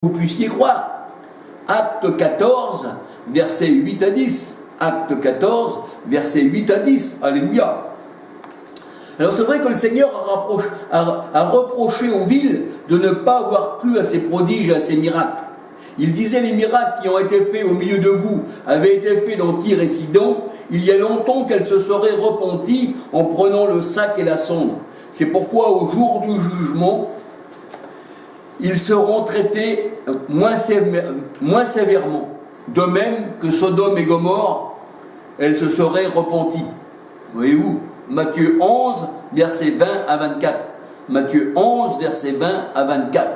vous puissiez croire. Acte 14, versets 8 à 10. Acte 14, versets 8 à 10. Alléluia. Alors c'est vrai que le Seigneur a reproché aux villes de ne pas avoir cru à ses prodiges et à ses miracles. Il disait: les miracles qui ont été faits au milieu de vous avaient été faits dans Tyr et Sidon. Il y a longtemps qu'elles se seraient repenties en prenant le sac et la sonde. C'est pourquoi au jour du jugement, ils seront traités moins sévèrement. De même que Sodome et Gomorrhe, elles se seraient repenties. Voyez-vous, Matthieu 11, versets 20 à 24. Matthieu 11, versets 20 à 24.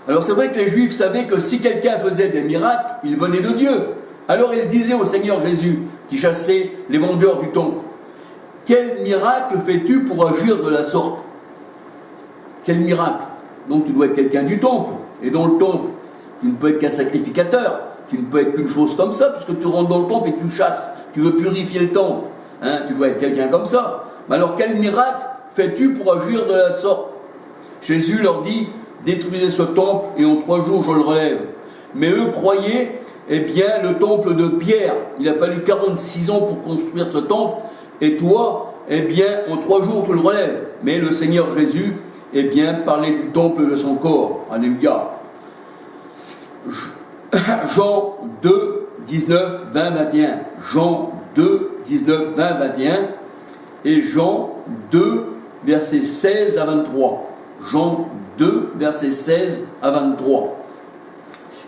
Alors c'est vrai que les Juifs savaient que si quelqu'un faisait des miracles, il venait de Dieu. Alors ils disaient au Seigneur Jésus, qui chassait les vendeurs du temple: quel miracle fais-tu pour agir de la sorte? Quel miracle? Donc tu dois être quelqu'un du temple. Et dans le temple, tu ne peux être qu'un sacrificateur. Tu ne peux être qu'une chose comme ça, puisque tu rentres dans le temple et que tu chasses. Tu veux purifier le temple. Tu dois être quelqu'un comme ça. Mais alors quel miracle fais-tu pour agir de la sorte? Jésus leur dit: détruisez ce temple et en 3 jours je le relève. Mais eux croyaient, le temple de Pierre, il a fallu 46 ans pour construire ce temple, et toi, en 3 jours tu le relèves. Mais le Seigneur Jésus, parlait du temple de son corps. Alléluia. Jean 2, 19, 20, 21. Jean 2, 19, 20, 21. Et Jean 2, versets 16 à 23. Jean 2, versets 16 à 23.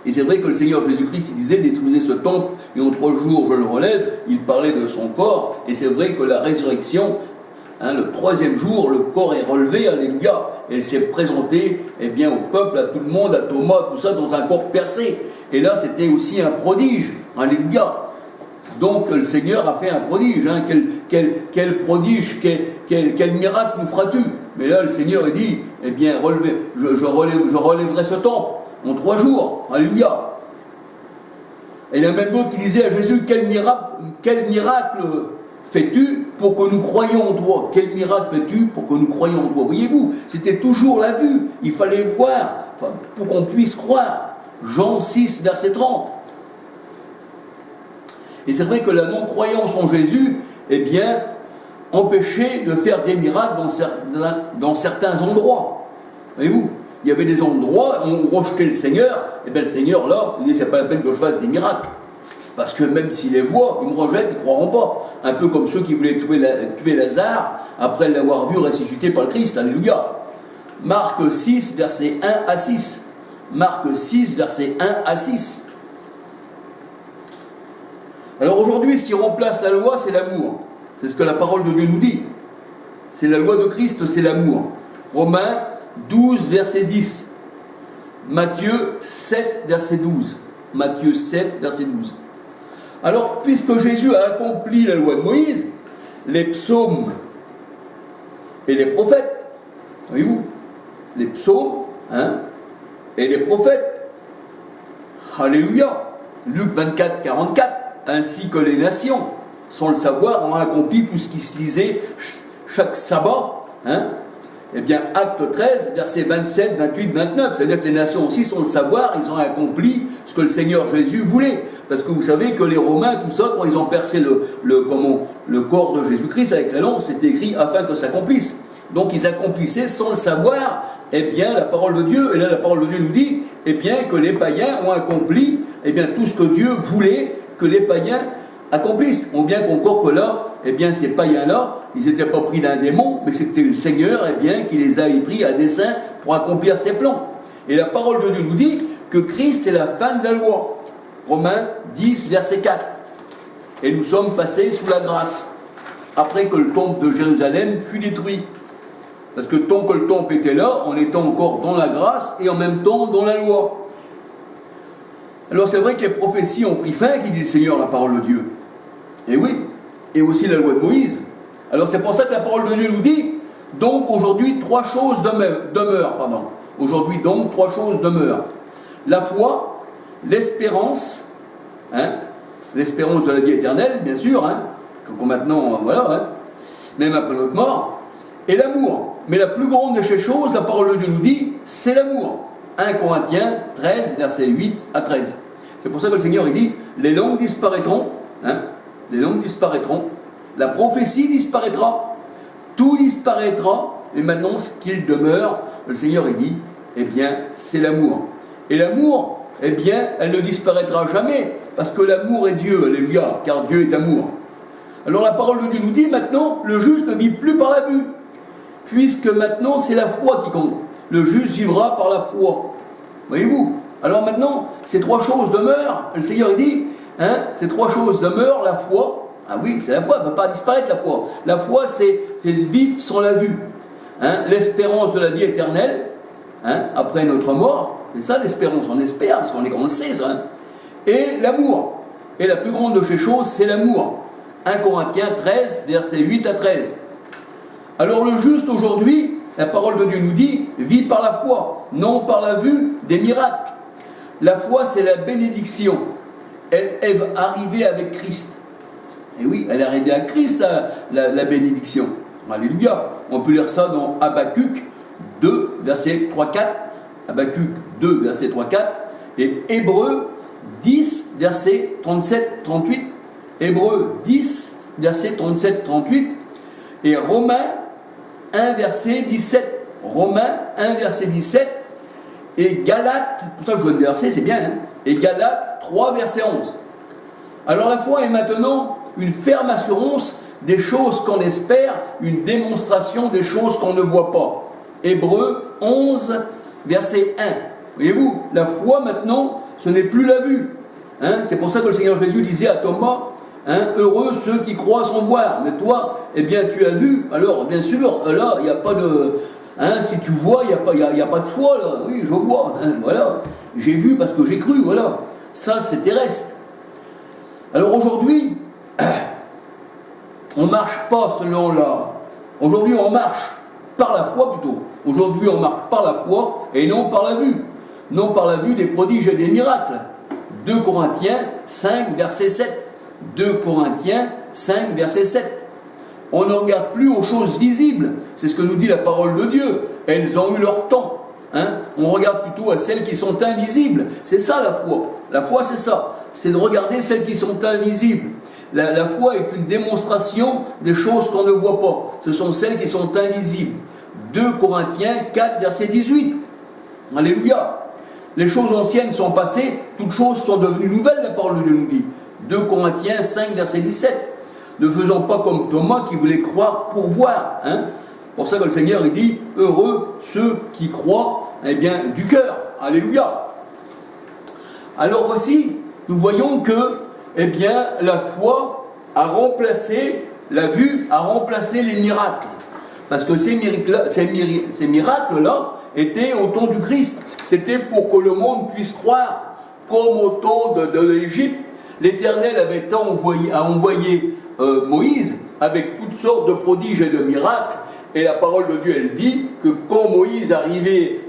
Et c'est vrai que le Seigneur Jésus-Christ, il disait: détruisez ce temple et en 3 jours je le relève. Il parlait de son corps. Et c'est vrai que la résurrection, le 3e jour, le corps est relevé, alléluia. Elle s'est présentée au peuple, à tout le monde, à Thomas, tout ça, dans un corps percé. Et là, c'était aussi un prodige, alléluia. Donc le Seigneur a fait un prodige. Quel prodige, quel miracle nous feras-tu? Mais là, le Seigneur dit: je relèverai ce temple en 3 jours, alléluia. Et il y a même d'autres qui disaient à Jésus: quel miracle fais-tu pour que nous croyions en toi? Quel miracle fais-tu pour que nous croyions en toi? Voyez-vous, c'était toujours la vue. Il fallait voir pour qu'on puisse croire. Jean 6, verset 30. Et c'est vrai que la non-croyance en Jésus, empêchait de faire des miracles dans certains endroits. Voyez-vous, il y avait des endroits où on rejetait le Seigneur. Le Seigneur, là, il dit: c'est pas la peine que je fasse des miracles. Parce que même s'ils les voient, ils me rejettent, ils ne croiront pas. Un peu comme ceux qui voulaient tuer Lazare après l'avoir vu ressuscité par le Christ. Alléluia. Marc 6, versets 1 à 6. Marc 6, versets 1 à 6. Alors aujourd'hui, ce qui remplace la loi, c'est l'amour. C'est ce que la parole de Dieu nous dit. C'est la loi de Christ, c'est l'amour. Romains 12, verset 10. Matthieu 7, verset 12. Matthieu 7, verset 12. Alors, puisque Jésus a accompli la loi de Moïse, les psaumes et les prophètes, voyez-vous, les psaumes et les prophètes, alléluia, Luc 24, 44, ainsi que les nations, sans le savoir, ont accompli tout ce qui se lisait chaque sabbat, Acte 13, versets 27, 28, 29, c'est-à-dire que les nations aussi, sans le savoir, ils ont accompli ce que le Seigneur Jésus voulait. Parce que vous savez que les Romains, tout ça, quand ils ont percé le corps de Jésus-Christ avec la lance, c'était écrit afin que ça s'accomplisse. Donc ils accomplissaient sans le savoir, la parole de Dieu. Et là, la parole de Dieu nous dit, que les païens ont accompli, tout ce que Dieu voulait que les païens accomplissent. On vient qu'encore que là, ces païens-là, ils n'étaient pas pris d'un démon, mais c'était le Seigneur, qui les a pris à dessein pour accomplir ses plans. Et la parole de Dieu nous dit que Christ est la fin de la loi. Romains 10, verset 4. Et nous sommes passés sous la grâce, après que le temple de Jérusalem fut détruit. Parce que tant que le temple était là, on était encore dans la grâce et en même temps dans la loi. Alors c'est vrai que les prophéties ont pris fin, qui dit le Seigneur, la parole de Dieu. Et oui, et aussi la loi de Moïse. Alors c'est pour ça que la parole de Dieu nous dit, donc aujourd'hui 3 choses demeurent. Aujourd'hui donc 3 choses demeurent. La foi, l'espérance, l'espérance de la vie éternelle, bien sûr, maintenant, même après notre mort, et l'amour. mais la plus grande de ces choses, la parole de Dieu nous dit, c'est l'amour. 1 Corinthiens 13, versets 8 à 13. C'est pour ça que le Seigneur il dit, les langues disparaîtront, les langues disparaîtront, la prophétie disparaîtra, tout disparaîtra, et maintenant ce qu'il demeure, le Seigneur il dit, eh bien c'est l'amour. Et l'amour, eh bien elle ne disparaîtra jamais, parce que l'amour est Dieu, alléluia, car Dieu est amour. Alors la parole de Dieu nous dit maintenant, le juste ne vit plus par la vue, puisque maintenant c'est la foi qui compte. Le juste vivra par la foi. Voyez-vous? Alors maintenant, ces trois choses demeurent. Le Seigneur il dit, ces trois choses demeurent, la foi. Ah oui, c'est la foi, elle ne va pas disparaître la foi. La foi, c'est vivre sans la vue. L'espérance de la vie éternelle, après notre mort, c'est ça l'espérance, on espère, parce qu'on le sait ça. Et l'amour. Et la plus grande de ces choses, c'est l'amour. 1 Corinthiens 13, versets 8 à 13. Alors le juste aujourd'hui, la parole de Dieu nous dit, vit par la foi, non par la vue des miracles. La foi, c'est la bénédiction. Elle est arrivée avec Christ. Et oui, elle est arrivée à Christ, la bénédiction. Alléluia. On peut lire ça dans Habakkuk 2, verset 3-4. Habakkuk 2, verset 3-4. Et Hébreux 10, verset 37-38. Hébreux 10, verset 37-38. Et Romains 1, verset 17. Romains 1, verset 17. Et Galates, pour ça que je donne des versets, c'est bien, et Galates 3, verset 11. Alors la foi est maintenant une ferme assurance des choses qu'on espère, une démonstration des choses qu'on ne voit pas. Hébreux 11, verset 1. Voyez-vous, la foi maintenant, ce n'est plus la vue. C'est pour ça que le Seigneur Jésus disait à Thomas, heureux ceux qui croient sans voir. Mais toi, eh bien, tu as vu. Alors, bien sûr, là, il n'y a pas de... si tu vois, il n'y a pas de foi, là. Oui, je vois. Voilà. J'ai vu parce que j'ai cru, voilà. Ça, c'est terrestre. Alors aujourd'hui, on ne marche pas selon la... Aujourd'hui, on marche par la foi plutôt. Aujourd'hui, on marche par la foi et non par la vue. Non par la vue des prodiges et des miracles. 2 Corinthiens 5, verset 7. 2 Corinthiens 5, verset 7. On ne regarde plus aux choses visibles. C'est ce que nous dit la parole de Dieu. Elles ont eu leur temps. On regarde plutôt à celles qui sont invisibles. C'est ça la foi. La foi, c'est ça. C'est de regarder celles qui sont invisibles. La foi est une démonstration des choses qu'on ne voit pas. Ce sont celles qui sont invisibles. 2 Corinthiens 4, verset 18. Alléluia. Les choses anciennes sont passées, toutes choses sont devenues nouvelles, la parole de Dieu nous dit. 2 Corinthiens 5, verset 17. Ne faisons pas comme Thomas qui voulait croire pour voir. Pour ça que le Seigneur il dit, heureux ceux qui croient, eh bien, du cœur. Alléluia. Alors aussi, nous voyons que, eh bien, la foi a remplacé, la vue a remplacé les miracles. Parce que ces miracles-là étaient au temps du Christ. C'était pour que le monde puisse croire, comme au temps de l'Égypte. L'Éternel avait envoyé Moïse avec toutes sortes de prodiges et de miracles. Et la parole de Dieu, elle dit que quand Moïse arrivait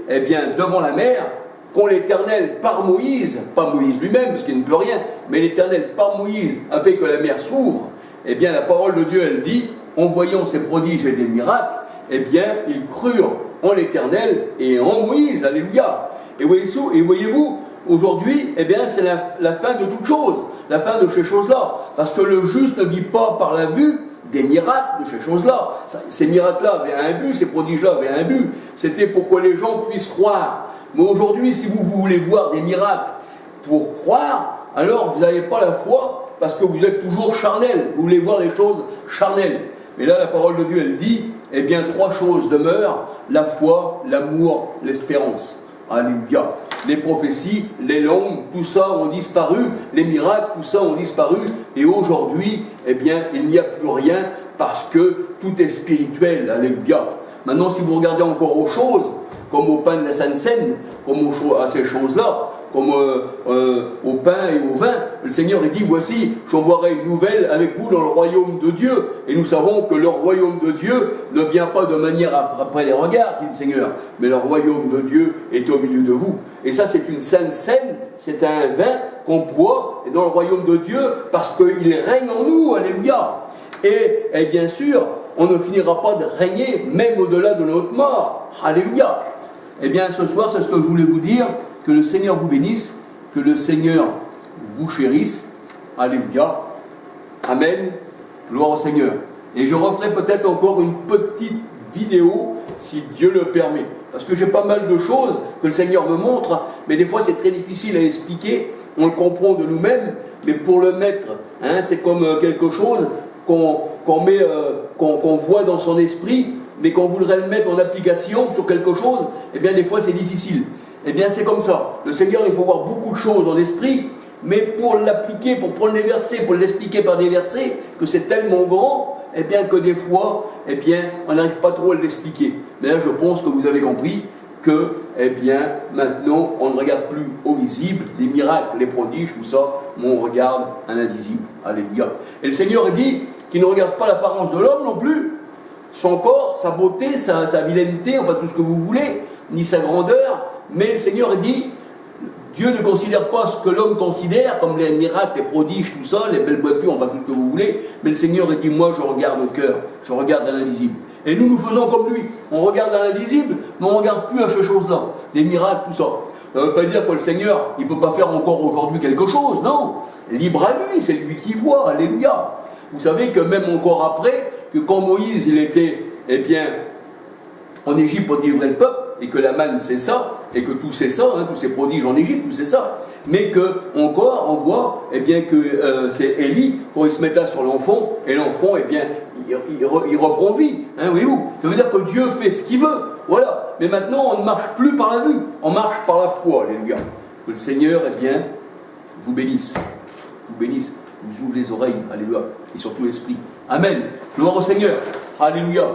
devant la mer, quand l'Éternel, par Moïse, pas Moïse lui-même, parce qu'il ne peut rien, mais l'Éternel, par Moïse, a fait que la mer s'ouvre, la parole de Dieu, elle dit, en voyant ces prodiges et des miracles, ils crurent en l'Éternel et en Moïse, alléluia. Et voyez-vous, aujourd'hui, c'est la fin de toute chose, la fin de ces choses-là, parce que le juste ne vit pas par la vue des miracles de ces choses-là. Ces miracles-là avaient un but, ces prodiges-là avaient un but, c'était pour que les gens puissent croire. Mais aujourd'hui, si vous voulez voir des miracles pour croire, alors vous n'avez pas la foi, parce que vous êtes toujours charnel, vous voulez voir les choses charnelles. Mais là, la parole de Dieu, elle dit, trois choses demeurent, la foi, l'amour, l'espérance. Alléluia. Les prophéties, les langues, tout ça ont disparu, les miracles, tout ça ont disparu, et aujourd'hui, il n'y a plus rien, parce que tout est spirituel. Alléluia. Maintenant, si vous regardez encore aux choses, comme au pain de la Sainte Seine, comme à ces choses-là, comme au pain et au vin, le Seigneur dit, voici, j'envoierai une nouvelle avec vous dans le royaume de Dieu. Et nous savons que le royaume de Dieu ne vient pas de manière après les regards, dit le Seigneur, mais le royaume de Dieu est au milieu de vous. Et ça, c'est une Sainte Seine, c'est un vin qu'on boit dans le royaume de Dieu parce qu'il règne en nous, alléluia. Et bien sûr, on ne finira pas de régner, même au-delà de notre mort. Alléluia. Eh bien, ce soir, c'est ce que je voulais vous dire. Que le Seigneur vous bénisse, que le Seigneur vous chérisse. Alléluia. Amen. Gloire au Seigneur. Et je referai peut-être encore une petite vidéo, si Dieu le permet. Parce que j'ai pas mal de choses que le Seigneur me montre, mais des fois c'est très difficile à expliquer. On le comprend de nous-mêmes, mais pour le mettre, hein, c'est comme quelque chose qu'on voit dans son esprit, mais qu'on voudrait le mettre en application sur quelque chose, eh bien des fois c'est difficile. Eh bien c'est comme ça. Le Seigneur, il faut voir beaucoup de choses en esprit, mais pour l'appliquer, pour prendre les versets, pour l'expliquer par des versets, que c'est tellement grand, eh bien que des fois, eh bien, on n'arrive pas trop à l'expliquer. Mais là, je pense que vous avez compris que, eh bien, maintenant, on ne regarde plus au visible, les miracles, les prodiges, tout ça, mais on regarde à l'invisible. Alléluia. Et le Seigneur dit qu'il ne regarde pas l'apparence de l'homme non plus, son corps, sa beauté, sa vilaineté, enfin tout ce que vous voulez, ni sa grandeur, mais le Seigneur dit, Dieu ne considère pas ce que l'homme considère, comme les miracles, les prodiges, tout ça, les belles voitures, enfin tout ce que vous voulez, mais le Seigneur dit, moi je regarde au cœur, je regarde à l'invisible. Et nous faisons comme lui, on regarde à l'invisible, mais on ne regarde plus à ces choses-là, les miracles, tout ça. Ça ne veut pas dire que le Seigneur, il ne peut pas faire encore aujourd'hui quelque chose, non. Libre à lui, c'est lui qui voit, alléluia. Vous savez que même encore après, que quand Moïse, il était, eh bien, en Égypte pour délivrer le peuple, et que la manne c'est ça, et que tout c'est ça, hein, tous ces prodiges en Égypte, tout c'est ça, mais que encore on voit, eh bien que c'est Élie, quand il se met là sur l'enfant, et l'enfant, eh bien, il reprend vie, hein, voyez-vous. Ça veut dire que Dieu fait ce qu'il veut, voilà. Mais maintenant, on ne marche plus par la vue, on marche par la foi, alléluia. Que le Seigneur, eh bien, vous bénisse, vous ouvre les oreilles, alléluia, et surtout l'esprit. Amen. Gloire au Seigneur, alléluia.